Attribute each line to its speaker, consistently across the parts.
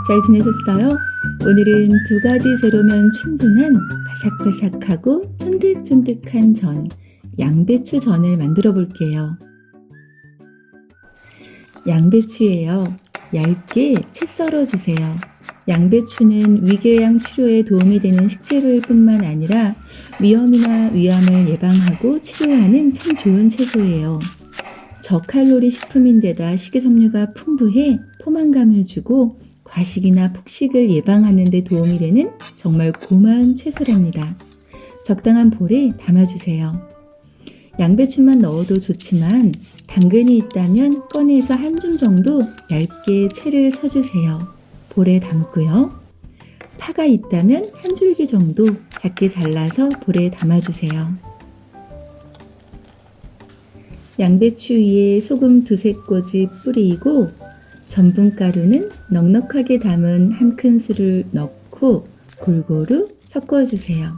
Speaker 1: 잘 지내셨어요? 오늘은 두 가지 재료면 충분한 바삭바삭하고 쫀득쫀득한 전, 양배추 전을 만들어 볼게요. 양배추예요. 얇게 채 썰어 주세요. 양배추는 위궤양 치료에 도움이 되는 식재료일 뿐만 아니라 위염이나 위암을 예방하고 치료하는 참 좋은 채소예요. 저칼로리 식품인데다 식이섬유가 풍부해 포만감을 주고 과식이나 폭식을 예방하는 데 도움이 되는 정말 고마운 채소랍니다. 적당한 볼에 담아주세요. 양배추만 넣어도 좋지만 당근이 있다면 꺼내서 한 줌 정도 얇게 채를 쳐주세요. 볼에 담고요. 파가 있다면 한 줄기 정도 작게 잘라서 볼에 담아주세요. 양배추 위에 소금 두세 꼬집 뿌리고 전분가루는 넉넉하게 담은 한 큰술을 넣고 골고루 섞어주세요.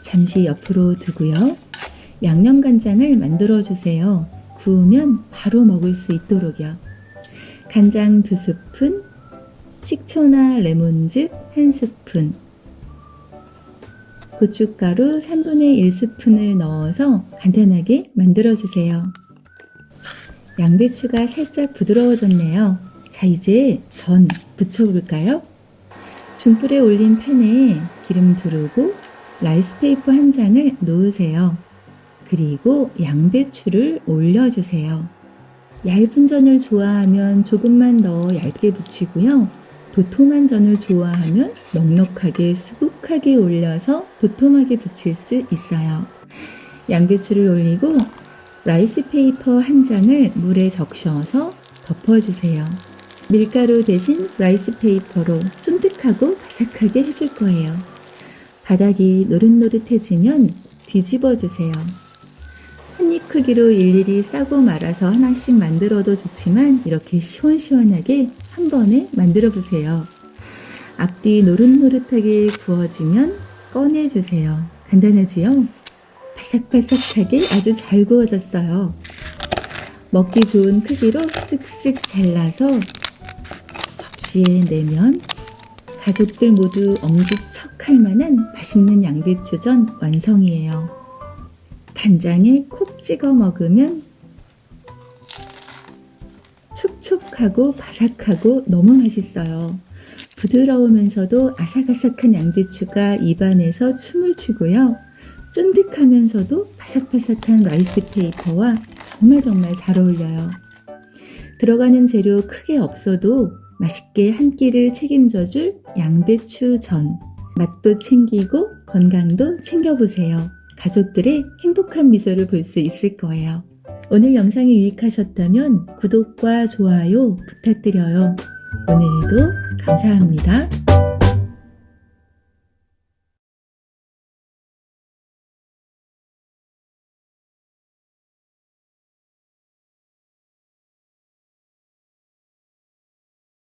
Speaker 1: 잠시 옆으로 두고요. 양념간장을 만들어주세요. 구우면 바로 먹을 수 있도록요. 간장 2스푼, 식초나 레몬즙 1스푼, 고춧가루 3분의 1스푼을 넣어서 간단하게 만들어주세요. 양배추가 살짝 부드러워졌네요. 자, 이제 전 부쳐볼까요? 중불에 올린 팬에 기름 두르고 라이스페이퍼 한 장을 놓으세요. 그리고 양배추를 올려주세요. 얇은 전을 좋아하면 조금만 더 얇게 부치고요. 도톰한 전을 좋아하면 넉넉하게 수북하게 올려서 도톰하게 부칠 수 있어요. 양배추를 올리고 라이스페이퍼 한 장을 물에 적셔서 덮어주세요. 밀가루 대신 라이스페이퍼로 쫀득하고 바삭하게 해줄 거예요. 바닥이 노릇노릇해지면 뒤집어주세요. 한입 크기로 일일이 싸고 말아서 하나씩 만들어도 좋지만 이렇게 시원시원하게 한 번에 만들어 보세요. 앞뒤 노릇노릇하게 구워지면 꺼내주세요. 간단하지요? 바삭바삭하게 아주 잘 구워졌어요. 먹기 좋은 크기로 쓱쓱 잘라서 접시에 내면 가족들 모두 엄지척할 만한 맛있는 양배추전 완성이에요. 간장에 콕 찍어 먹으면 촉촉하고 바삭하고 너무 맛있어요. 부드러우면서도 아삭아삭한 양배추가 입안에서 춤을 추고요. 쫀득하면서도 바삭바삭한 라이스페이퍼와 정말 잘 어울려요. 들어가는 재료 크게 없어도 맛있게 한 끼를 책임져줄 양배추 전. 맛도 챙기고 건강도 챙겨보세요. 가족들의 행복한 미소를 볼 수 있을 거예요. 오늘 영상이 유익하셨다면 구독과 좋아요 부탁드려요. 오늘도 감사합니다.